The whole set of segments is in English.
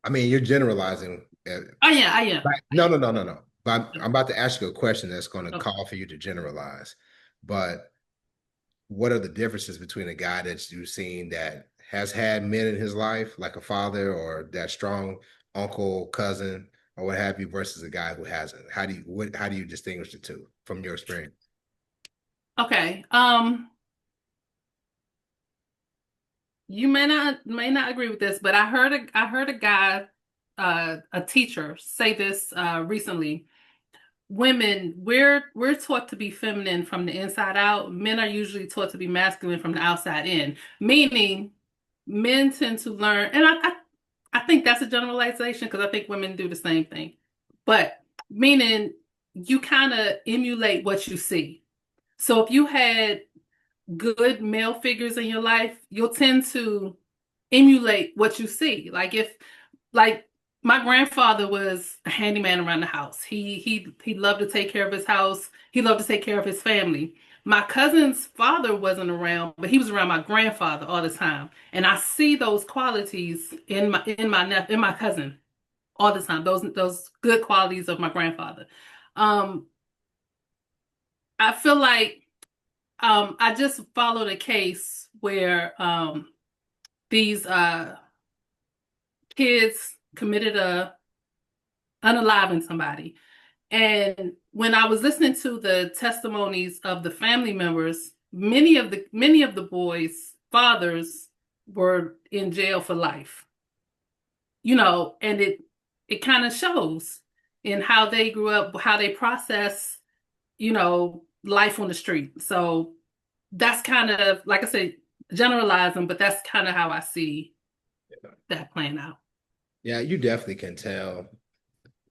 I mean, you're generalizing. Oh yeah, I am. No, no, no, no, no. But I'm about to ask you a question that's going to Okay. call for you to generalize. But what are the differences between a guy that you've seen that has had men in his life, like a father or that strong uncle, cousin, or what have you, versus a guy who hasn't? How do you distinguish the two from your experience? Okay. You may not agree with this, but I heard a guy, a teacher, say this recently. Women, we're taught to be feminine from the inside out. Men are usually taught to be masculine from the outside in. Meaning, men tend to learn, and I think that's a generalization because I think women do the same thing. But meaning, you kind of emulate what you see. So if you had good male figures in your life, you'll tend to emulate what you see. Like my grandfather was a handyman around the house. He loved to take care of his house. He loved to take care of his family. My cousin's father wasn't around, but he was around my grandfather all the time. And I see those qualities in my cousin all the time. Those good qualities of my grandfather. Um, I feel like I just followed a case where these kids committed a unaliving somebody. And when I was listening to the testimonies of the family members, many of the boys' fathers were in jail for life. And it kind of shows in how they grew up, how they process, life on the street. So that's kind of, like I said, generalizing, but that's kind of how I see that playing out. Yeah, you definitely can tell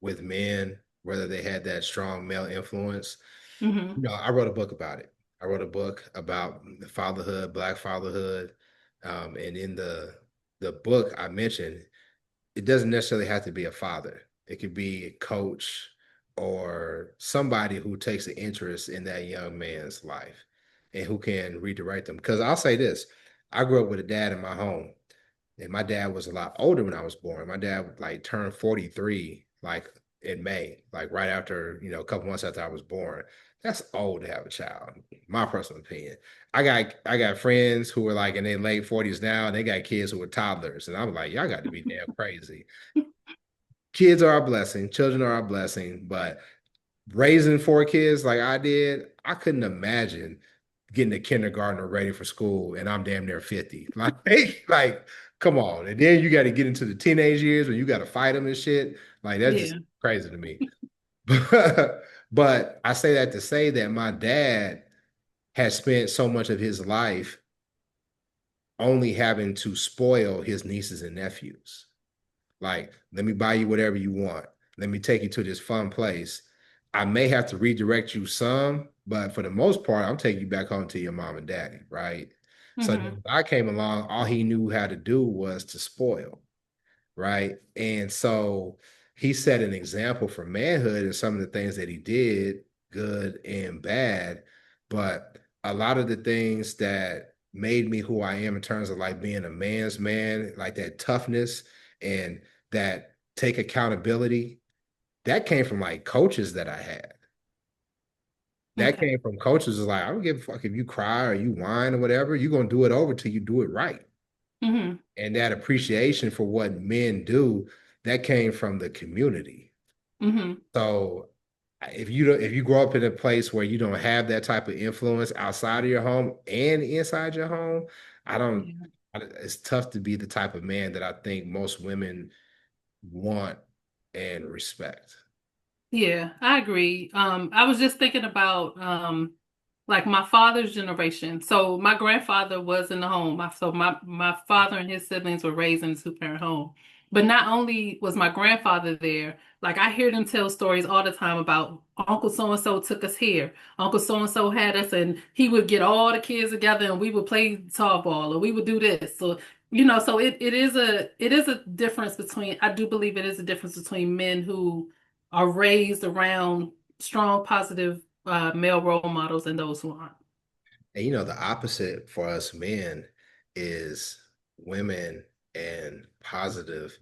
with men whether they had that strong male influence. Hmm. I wrote a book about it. I wrote a book about the fatherhood, Black fatherhood, and in the book I mentioned, it doesn't necessarily have to be a father. It could be a coach or somebody who takes an interest in that young man's life and who can redirect them. Because I'll say this, I grew up with a dad in my home, and my dad was a lot older when I was born. My dad like turned 43 like in May, like right after, a couple months after I was born. That's old to have a child, my personal opinion. I got friends who are like in their late 40s now, and they got kids who are toddlers. And I'm like, y'all got to be damn crazy. Kids are a blessing, children are a blessing, but raising four kids like I did, I couldn't imagine getting a kindergartner ready for school and I'm damn near 50. Like, come on. And then you got to get into the teenage years when you got to fight them and shit. Like, that's just Yeah. crazy to me. But I say that to say that my dad has spent so much of his life only having to spoil his nieces and nephews. Like, let me buy you whatever you want. Let me take you to this fun place. I may have to redirect you some, but for the most part, I'm taking you back home to your mom and daddy, right? So then Hmm. when I came along, all he knew how to do was to spoil, right? And so he set an example for manhood and some of the things that he did, good and bad. But a lot of the things that made me who I am in terms of like being a man's man, like that toughness and that take accountability, that came from like coaches that I had. That Okay. came from coaches is like, I don't give a fuck if you cry or you whine or whatever, you're gonna do it over till you do it right. Hmm. And that appreciation for what men do, that came from the community. Hmm. So if you grow up in a place where you don't have that type of influence outside of your home and inside your home, I don't Yeah. it's tough to be the type of man that I think most women want and respect. Yeah, I agree. I was just thinking about like my father's generation. So my grandfather was in the home. So my father and his siblings were raised in a two-parent home. But not only was my grandfather there, like I hear them tell stories all the time about Uncle so and so took us here. Uncle so and so had us, and he would get all the kids together, and we would play softball, or we would do this. So it is a difference between. I do believe it is a difference between men who are raised around strong, positive male role models and those who aren't. And the opposite for us men is women and positive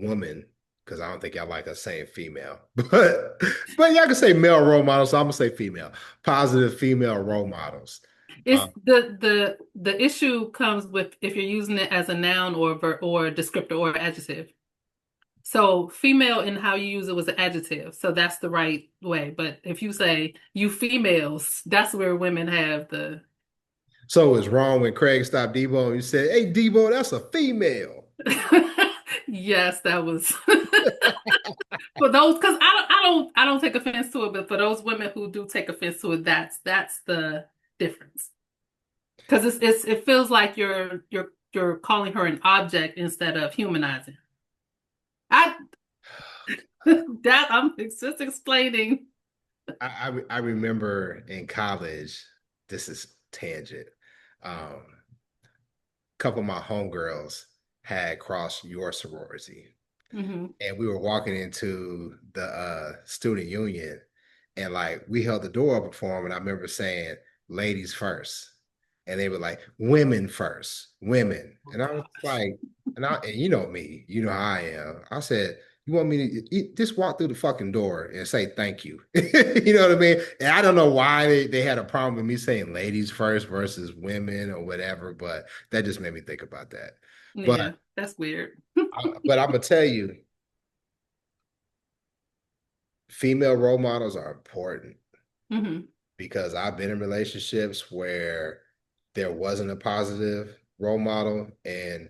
woman, because I don't think y'all like us saying female, but y'all can say male role models. So I'm gonna say female, positive female role models. It's Um, the issue comes with if you're using it as a noun or or a descriptor or adjective. So female in how you use it was an adjective, so that's the right way. But if you say you females, that's where women have the so it's wrong when Craig stopped Debo and you said, "Hey, Debo, that's a female." yes, that was for those because I don't take offense to it, but for those women who do take offense to it, that's the difference. Because it feels like you're calling her an object instead of humanizing. I that I'm just explaining. I remember in college, this is tangent. A couple of my homegirls had crossed your sorority, Hmm. and we were walking into the student union, and like we held the door open for them, and I remember saying "ladies first," and they were like "women first, women," Oh and I was gosh. like, and you know me, you know how I am. I said, "You want me to just walk through the fucking door and say thank you?" You know what I mean? And I don't know why they had a problem with me saying "ladies first" versus "women" or whatever, but that just made me think about that. But Yeah, that's weird. but I'm gonna tell you, female role models are important Hmm. because I've been in relationships where there wasn't a positive role model, and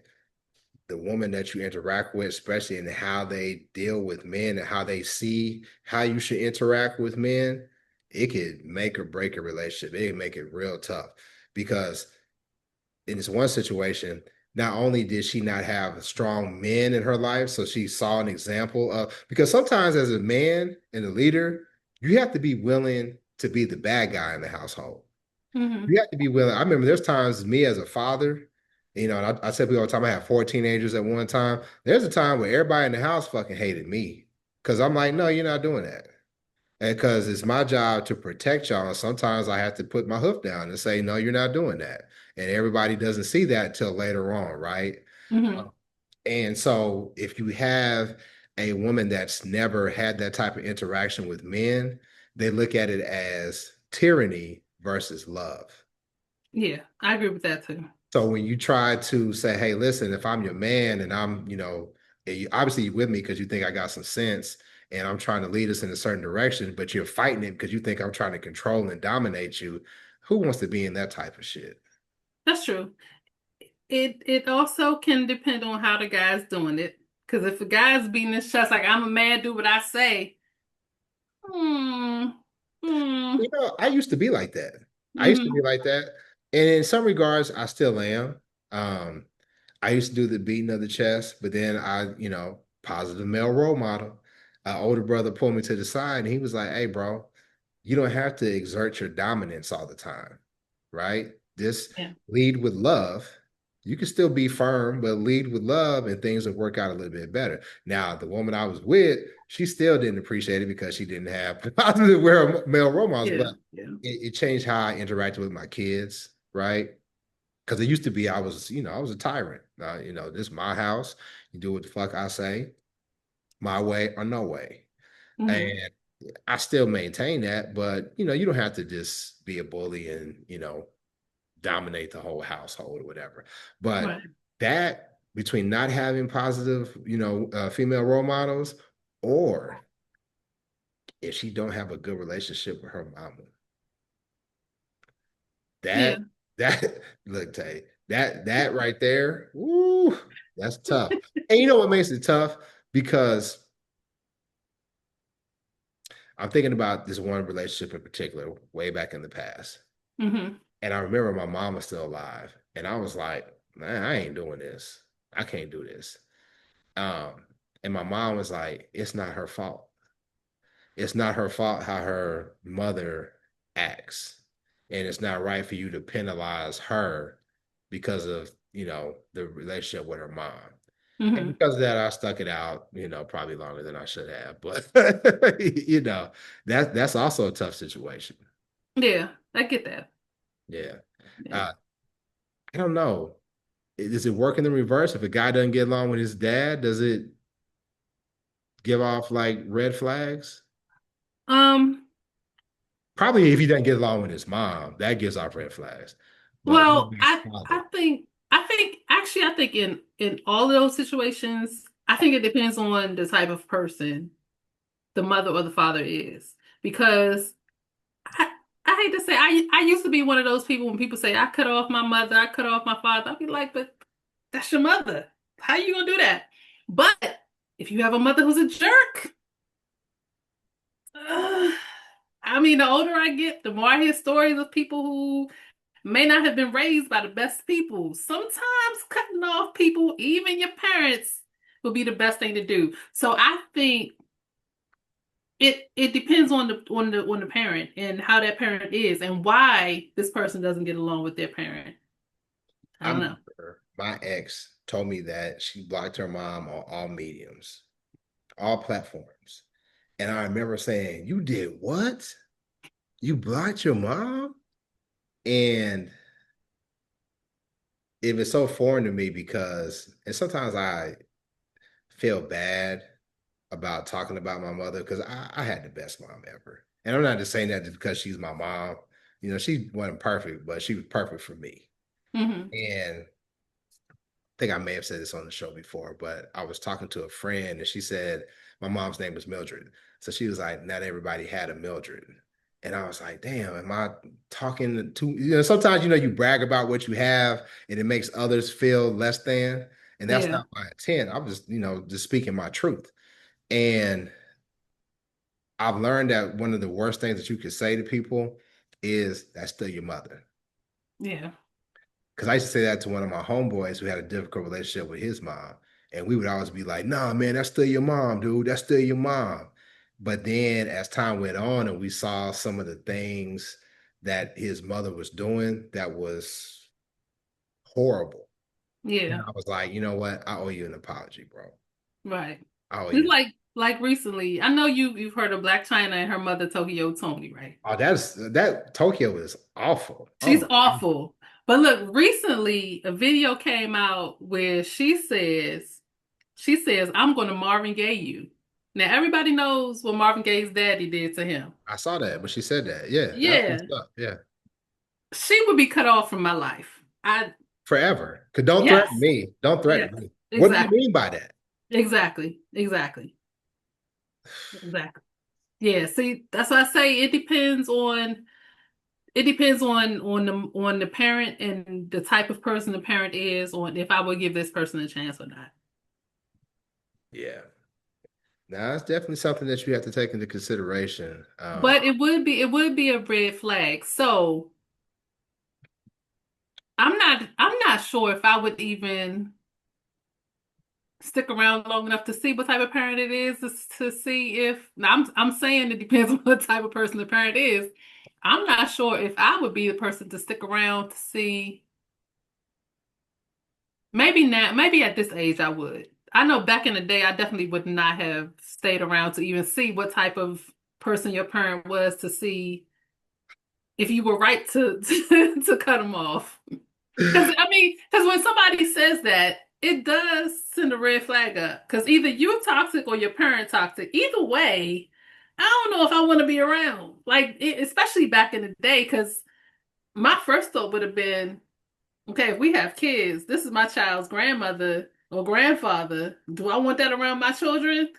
the woman that you interact with, especially in how they deal with men and how they see how you should interact with men, it could make or break a relationship. It can make it real tough because in this one situation, not only did she not have strong men in her life, so she saw an example of, because sometimes as a man and a leader, you have to be willing to be the bad guy in the household. Hmm. You have to be willing. I remember there's times me as a father, and I tell people all the time, I had 4 teenagers at one time. There's a time where everybody in the house fucking hated me because I'm like, no, you're not doing that. And because it's my job to protect y'all. And sometimes I have to put my hoof down and say, no, you're not doing that. And everybody doesn't see that until later on, right? Uh, Hmm. And so if you have a woman that's never had that type of interaction with men, they look at it as tyranny versus love. Yeah, I agree with that too. So when you try to say, hey, listen, if I'm your man and I'm, obviously you're with me because you think I got some sense and I'm trying to lead us in a certain direction, but you're fighting it because you think I'm trying to control and dominate you. Who wants to be in that type of shit? That's true. It also can depend on how the guy's doing it. Because if the guy's beating his chest like I'm a man, do what I say. Hmm. Hmm. I used to be like that. I used to be Hmm. like that. And in some regards, I still am. Um, I used to do the beating of the chest, but then positive male role model. An older brother pulled me to the side and he was like, hey, bro, you don't have to exert your dominance all the time, right? Just Yeah. lead with love. You can still be firm, but lead with love and things will work out a little bit better. Now, the woman I was with, she still didn't appreciate it because she didn't have positive male role models, but Yeah. Yeah. it changed how I interacted with my kids, right? Because it used to be I was a tyrant. This is my house. You do what the fuck I say, my way or no way. Hmm. And I still maintain that, but you don't have to just be a bully and dominate the whole household or whatever. But Right. that between not having positive, female role models, or if she don't have a good relationship with her mama, Yeah. that look, Tay, that right there, woo, that's tough. And you know what makes it tough? Because I'm thinking about this one relationship in particular, way back in the past. Hmm. And I remember my mom was still alive. And I was like, man, I ain't doing this. I can't do this. Um, and my mom was like, it's not her fault. It's not her fault how her mother acts. And it's not right for you to penalize her because of, the relationship with her mom. And Hmm. because of that, I stuck it out, probably longer than I should have. But that's also a tough situation. Yeah. I get that. Yeah. Yeah. Uh, I don't know. Does it work in the reverse? If a guy doesn't get along with his dad, does it? give off like red flags? Um, Probably if he doesn't get along with his mom, that gives off red flags. But what well, about his father? I think actually I think in all of those situations, I think it depends on the type of person the mother or the father is. Because I I hate to say I used to be one of those people when people say I cut off my mother, I cut off my father. I'd be like, but that's your mother. How you gonna do that? But if you have a mother who's a jerk, uh, I mean, the older I get, the more I hear stories of people who may not have been raised by the best people. Sometimes cutting off people, even your parents, will be the best thing to do. So I think it depends on the parent and how that parent is and why this person doesn't get along with their parent. I I don't know. remember my ex told me that she blocked her mom on all mediums, all platforms. And I remember saying, "You did what? You blocked your mom?" And it was so foreign to me because, and sometimes I feel bad about talking about my mother because I had the best mom ever. And I'm not just saying that just because she's my mom. You know, she wasn't perfect, but she was perfect for me. Hmm. And think I may have said this on the show before, but I was talking to a friend and she said my mom's name was Mildred. So she was like, not everybody had a Mildred. And I was like, damn, am I talking to, sometimes, you brag about what you have and it makes others feel less than. And that's Yeah, not my intent. I'm just, just speaking my truth. And I've learned that one of the worst things that you could say to people is that's still your mother. yeah, Because I used to say that to one of my homeboys who had a difficult relationship with his mom. And we would always be like, nah, man, that's still your mom, dude. That's still your mom. But then as time went on and we saw some of the things that his mother was doing that was horrible. And yeah. I was like, you know what? I owe you an apology, bro. Right. I owe It's you. like recently. I know you've heard of Black China and her mother Tokyo Toni, right? Oh, that Tokyo is awful. Oh She's my God. awful. But look, recently a video came out where she says, I'm gonna Marvin Gaye you. Now everybody knows what Marvin Gaye's daddy did to him. I saw that, but she said that. Yeah, that's Yeah. what's up. Yeah. She would be cut off from my life. I Forever. Cause don't threaten Yes. me. Don't Yes. threaten me. What do you Exactly. mean by that? Exactly. Exactly. Exactly. Yeah, see, that's why I say it depends on the parent and the type of person the parent is on if I would give this person a chance or not. Yeah. Now, it's definitely something that you have to take into consideration. But it would be a red flag. So I'm not sure if I would even stick around long enough to see what type of parent it is to see if now I'm saying it depends on what type of person the parent is. I'm not sure if I would be the person to stick around to see. Maybe now, maybe at this age I would. I know back in the day I definitely would not have stayed around to even see what type of person your parent was to see if you were right to to cut them off. Because when somebody says that, it does send a red flag up. Because either you're toxic or your parent toxic. Either way, I don't know if I want to be around. Like, especially back in the day, because my first thought would have been, okay, if we have kids, this is my child's grandmother or grandfather. Do I want that around my children?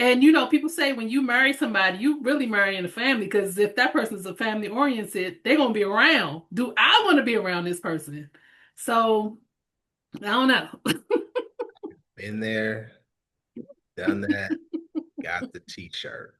And people say when you marry somebody, you really marrying a family because if that person's a family oriented, they're gonna be around. Do I want to be around this person? So I don't know. Been there, done that, got the t-shirt.